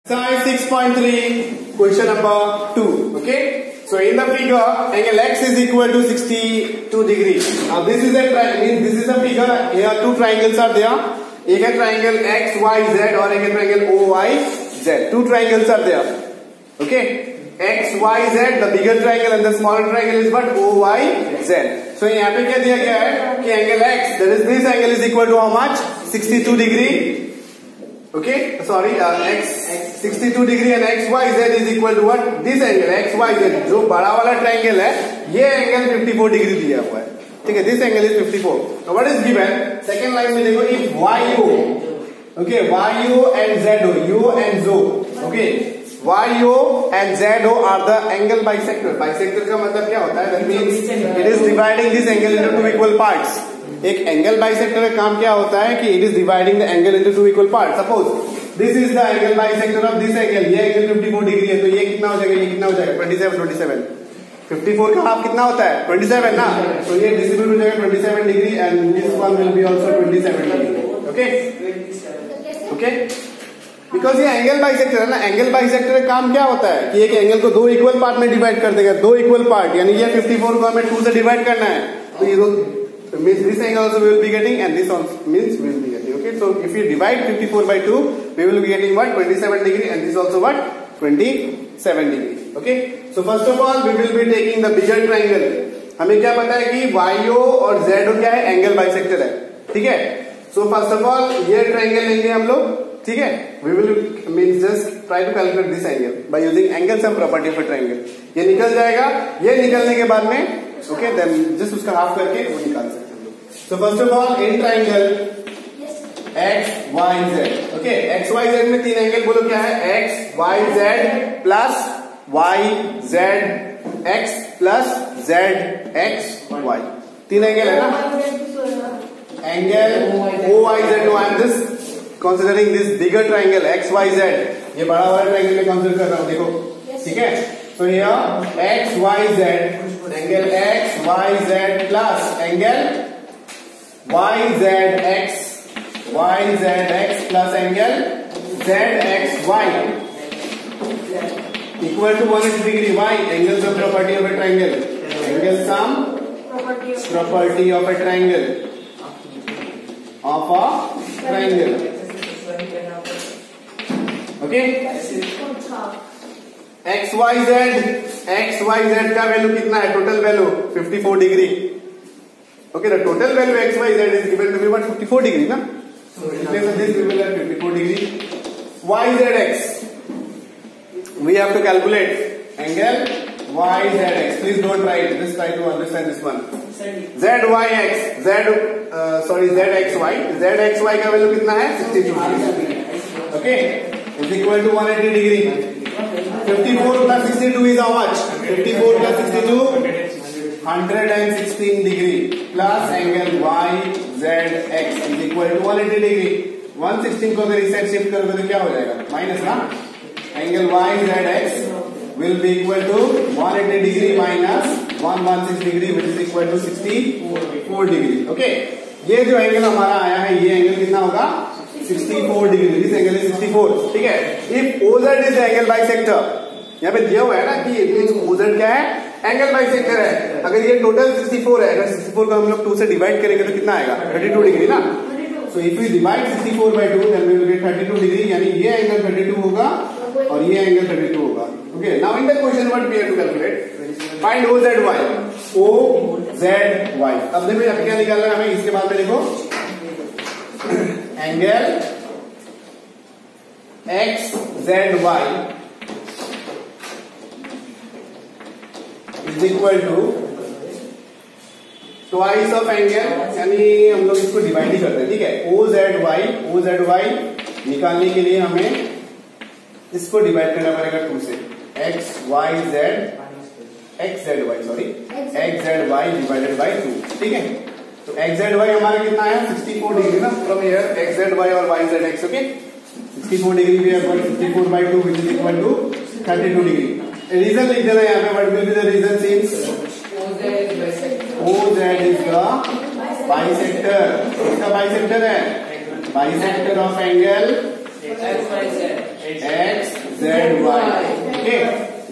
Exercise 6.3, question number 2. Okay. So in the figure, angle x is equal to 62 degrees. Now this is a figure. Here two triangles are there. एक है triangle x, y, z और एक है triangle o, y, z. Two triangles are there. Okay. X, y, z. The bigger triangle and the smaller triangle is what? O, y, z. So यहाँ पे क्या दिया गया है कि angle x, that is this angle is equal to how much? 62 degree. Okay, sorry, x 62 degree and x y z is equal to what? This angle x y z जो बड़ा वाला ट्रायंगल है ये एंगल 54 डिग्री दिया हुआ है. ठीक है, this angle is 54. Now what is given? Second line में देखो, if yo, okay, yo and zo, yo and zo, okay, yo and zo are the angle bisector. Bisector का मतलब क्या होता है? That means it is dividing this angle into two equal parts. एक angle bisector का काम क्या होता है कि it is dividing the angle into two equal part. Suppose this is the angle bisector of this angle. ये angle 54 degree है, तो ये कितना हो जाएगा? ये कितना हो जाएगा? 27. 54 का हाफ कितना होता है? 27 ना. तो ये डिस्ट्रीब्यूट हो जाएगा 27 degree and this one will be also 27 degree. Okay. Because ये एंगल बाइसेक्टर है ना. एंगल बाइसेक्टर का काम क्या होता है कि एक एंगल को दो इक्वल पार्ट में डिवाइड कर देगा. दो इक्वल पार्ट यानी ये 54 को हमें 2 से डिवाइड करना है, तो ये दो means this angle also we will be getting and this also means we will be getting. Okay, so if you divide 54 by 2 we will be getting what? 27 degree and this also what? 27 degree. Okay, so first of all we will be taking the bigger triangle. हमें क्या पता है कि yo और zo क्या है? Angle bisector है. ठीक है. So first of all ये ट्रायंगल लेंगे हम लोग. ठीक है. We will means just try to calculate this angle by using angle sum property of a triangle. ये निकल जाएगा. ये निकलने के बाद में okay then just उसका हाफ करके वो निकाल सकते हैं. So first of all in triangle x y z, okay, x y z में तीन एंगल बोलो क्या है? x y z plus y z x plus z x y. तीन एंगल है ना. Angle o y z. no I am just considering this bigger triangle x y z. ये बड़ा वाला ट्रायंगल में कंसीडर कर रहा हूँ. देखो ठीक है. So here x y z, angle x y z plus angle yzx plus angle zxy equal to 180 degree. Why? Angle sum property of a triangle. Angle sum property of a triangle. Okay. xyz का value कितना है? Total value 54 degree. Okay, the total value x, y, z is given to be what? 54 degree, na? So in place of this we will have 54 degree. Y, z, x. We have to calculate angle y, z, x. Please don't write. Just try to understand this one. Z, y, x. Z, z, x, y. Z, x, y का value कितना है? 62 degree. Okay, is equal to 180 degree. 54 plus 62 is how much? 54 plus 62. 116 degree plus angle y z x is equal to 180 degree. 116 को अगर इस side shift करोगे तो क्या हो जाएगा? माइनस ना. Angle y z x will be equal to 180 degree minus 116 degree which is equal to 64 degree. Okay, ये जो एंगल हमारा आया है ये एंगल कितना होगा? 64 डिग्री. This angle is 64. ठीक है. If OZ is angle bisector, यहाँ पे दिया हुआ है ना कि OZ क्या है? एंगल बाइसेक्टर है. अगर ये टोटल 64 है, अगर 64 को हम लोग 2 से डिवाइड करेंगे तो कितना आएगा? 32 डिग्री ना. So if we divide 64 by 2 then we will get 32 degree. यानी ये एंगल 32 होगा और ये एंगल 32 होगा. Okay, now in the question what we have to calculate? Find OZY. OZY. अब देखो अब क्या निकालना है हमें. इसके बाद में देखो angle XZY is equal to twice of angle, यानी हम लोग इसको डिवाइड ही करते हैं. ठीक है. OZY निकालने के लिए हमें इसको डिवाइड करना पड़ेगा 2 से. XZY divided by 2. ठीक है. तो XZY हमारा कितना है? 64 डिग्री ना. फ्रॉम हियर XZY और YZX. ओके, 64 डिग्री भी है. 64 by 2 which is equal to 32 degree. Reason लिख देना यहाँ पे. What will be the reason? Since OZ is the bisector. इसका बाइसेक्टर है. Bisector of angle x okay,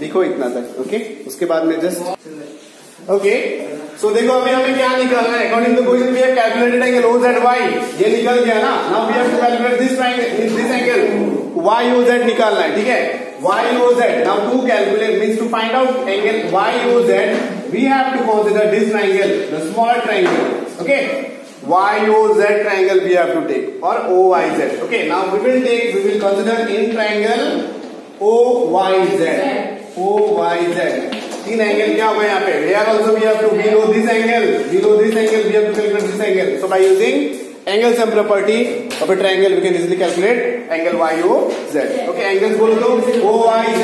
लिखो इतना तक। ओके, उसके बाद में जस्ट ओके। सो देखो अभी हमें क्या निकालना है। According to question we have calculated angle OZY, ये निकल गया ना। Now we have to calculate this triangle, this angle YOZ निकालना है, ठीक है। YOZ, now to calculate means to find out angle YOZ we have to consider this triangle, the smaller triangle. Okay, YOZ triangle we have to take, or OYZ. Okay, now we will consider in triangle OYZ. तीन angle क्या होगा यहाँ पे? Here also we have to below this angle we have to calculate this angle. So by using angle sum property of a triangle we can easily calculate angle YOZ. Okay, angles बोलो तो OYZ,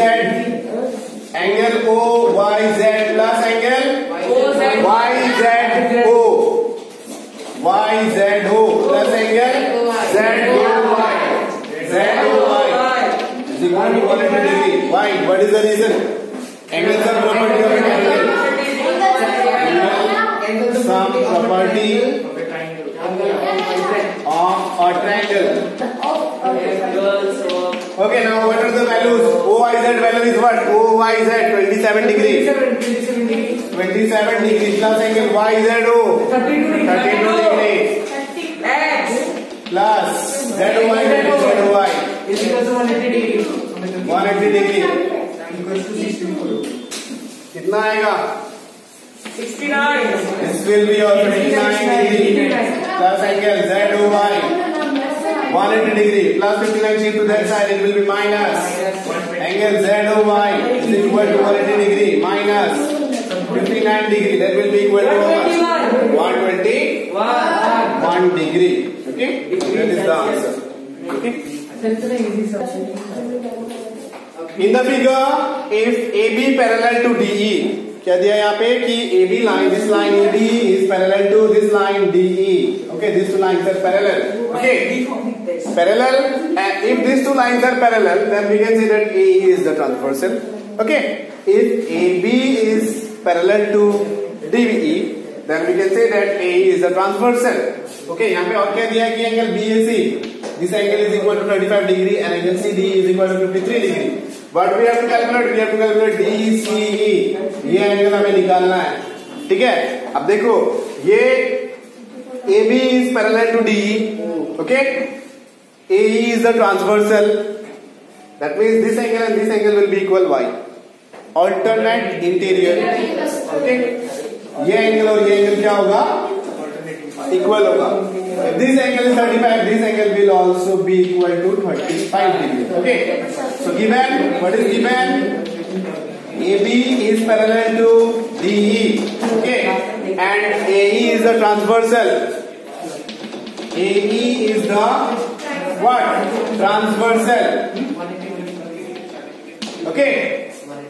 angle OYZ plus angle YZO plus angle ZOY is equal to 180 degree. Why? What is the reason? Angle sum property of a triangle. Angle sum property of a triangle. Okay, now what are the values? OYZ value is what? OYZ 27 degree. 27 degree plus angle YZO 32 degree. Plus ZOY is equal to 180 degree. 180 degree. कितना आएगा? 69. This will be also 69 degree. Plus angle ZOY 180 degree plus 59 shift to that side, it will be minus. Angle ZOY is equal to 180 degree minus 59 degree, that will be equal to 121 degree. Okay, that is the answer. Okay. In the figure, if AB parallel to DE, क्या दिया यहाँ पे कि AB line, this line AB is parallel to this line DE. Okay, these two lines are parallel. Okay, parallel. And if these two lines are parallel, then we can say that AE is the transversal. Okay, if AB is parallel to DE, then we can say that AE is the transversal. Okay, यहाँ पे और क्या दिया कि angle BAC, this angle is equal to 35 degree and angle CDE is equal to 53 degree. But we have to calculate, DCE, ये angle हमें निकालना है, ठीक है। अब देखो ये AB is parallel to DE, okay, AE is the transversal, that means this angle and this angle will be equal Y, alternate interior, okay, ये एंगल और ये एंगल क्या होगा? इक्वल होगा। If this angle is 35, this angle will also be equal to 35 degree. Okay. So given, what is given? AB is parallel to DE. Okay. And AE is the transversal. AE is the what? Transversal. Okay.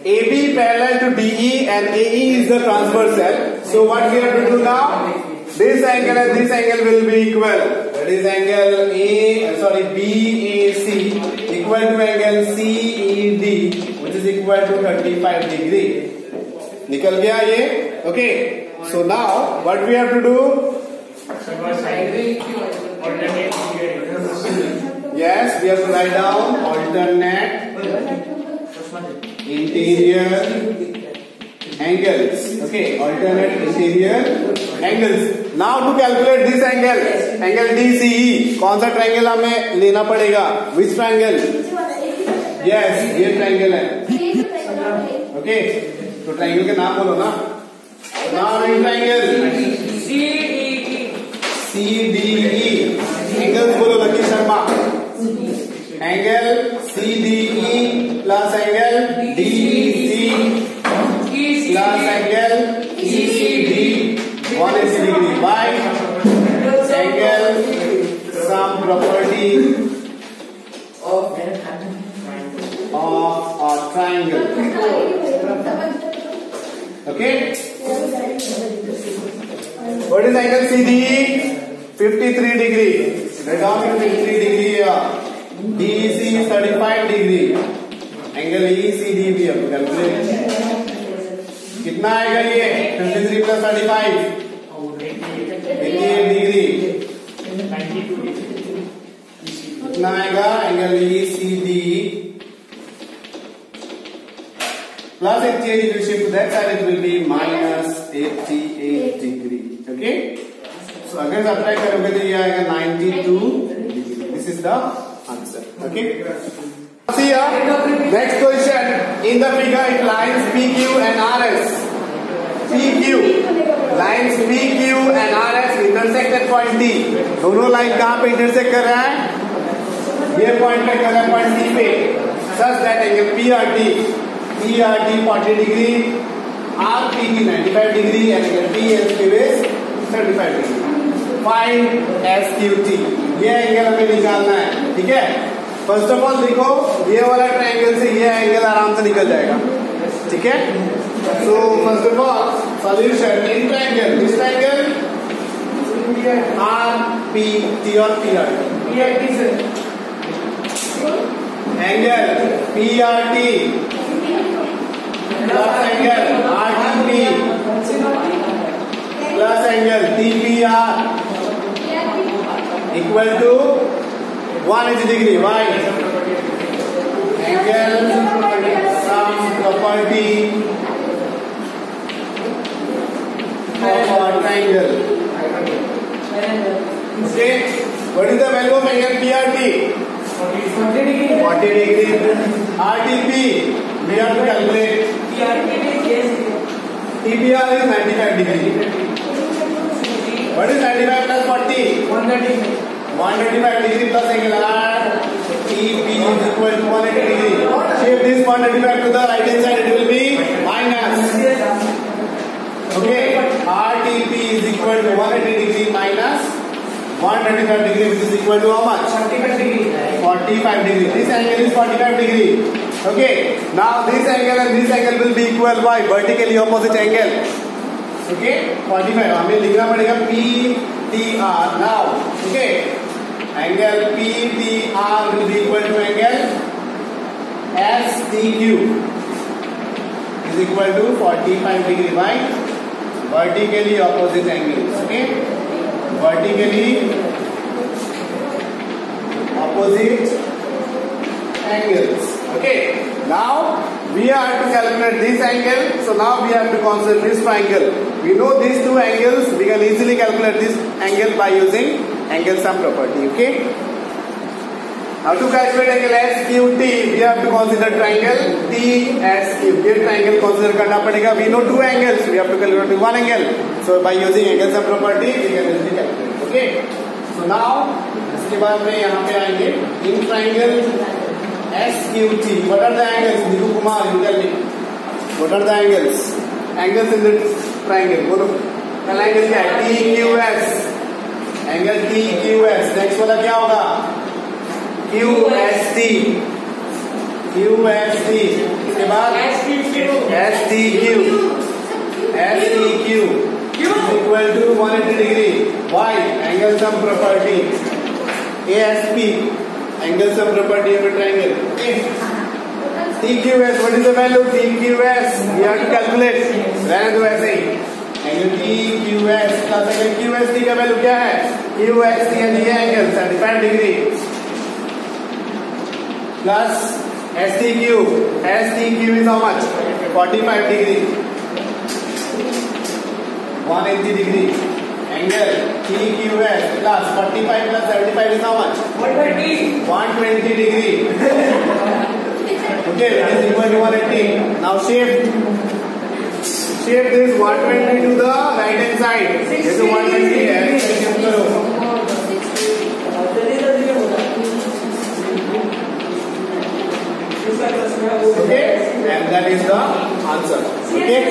AB parallel to DE and AE is the transversal. So what we have to do now? This angle and this angle will be equal. That is angle BAC equal to angle CED, which is equal to 35 degree. निकल गया ये? Okay. So now what we have to do? Yes, we have to write down alternate interior angles. Okay, alternate interior angles. Now to calculate this angle, angle DCE, कौन सा triangle हमें लेना पड़ेगा? Which triangle? Yes, ये triangle है. Okay, तो triangle के नाम बोलो ना. Now in triangle CDE, angles बोलो lucky Sharma. Angle CDE plus angle DEC plus angle ECD 180 degree by angle sum property of a triangle. Okay. What is angle CDE? 53 degree. Write down 53 degree here. DEC is 35 degree. Angle ECD भी अब calculate कितना आएगा ये? 53 plus 35 88 degree. कितना आएगा? Angle ECD plus 88, if you shift to that side, it will be minus 88 degree. Okay? So again subtract करोगे तो ये आएगा 92 degree. This is the answer. Okay? See here, next question. In the figure, it lines PQ and RS. PQ. Lines PQ and RS intersect at point D. दोनों line कहाँ पे intersect कर रहा है? ये point पे कर रहा है point D पे. Such that angle PRT 40 degree, RPT 95 degree, and angle PSQ is 35 degree. Find SQT. ये एंगल हमें निकालना है, ठीक है? फर्स्ट ऑफ ऑल देखो, ये वाला ट्रायंगल से ये एंगल आराम से निकल जाएगा, ठीक है? So first of all solution in triangle, this triangle RPT और PRT से angle PRT plus angle RTP plus angle TPR equal to 180 degree. Why? Angle some property of a triangle. Okay. What is the value of angle PRT? 40 degree. RTP we have to calculate. TPR is 95 degree. What is 95 plus 40? 135 degree plus angle RTP is equal to 180 degree. Shift this 135 to the right hand side, it will be minus. Okay, RTP is equal to 180 degree minus 135 degree, which is equal to how much? 45 degree. 45 degree. This angle is 45 degree. Okay, now this angle and this angle will be equal by vertically opposite angle. Okay, 45. हमें लिखना पड़ेगा PTR now. Okay. Angle PTR will be equal to angle STQ is equal to 45 degree by vertically opposite angles. Okay, vertically opposite angles. Okay, now we have to calculate this angle. So now we have to consider this triangle. We know these two angles. We can easily calculate this angle by using angle sum property. Okay. Now to calculate angle SQT, we have to consider triangle TSQ. ये triangle consider करना पड़ेगा. We know two angles. We have to calculate one angle. So by using angle sum property, we can easily calculate. Okay. So now इसके बाद में यहाँ पे आएंगे in triangle SQT. What are the angles? Niku Kumar, you tell me. What are the angles? Angles in the triangle. बोलो. पहला angle क्या है? TQS. Angle TQS. Next वाला क्या होगा? QST. QST. इसके बाद STQ. STQ is equal to 180 degree. Why? Angle sum property. ASP. Angle sum property of a triangle. Okay. TQS. What is the value? TQS. We have to calculate. रहने दो ऐसे ही. Angle TQS plus angle QST का value क्या है? QST यानी ये angle 75 degree plus STQ. STQ is how much? 45 degree. 180 degree. Angle TQS plus 45 plus 75 is how much? 120 degree. Okay, that is equal to 180. Now shift this 120 to the right hand side. This is 120 है. Shift करो. Okay, and that is the answer. Okay.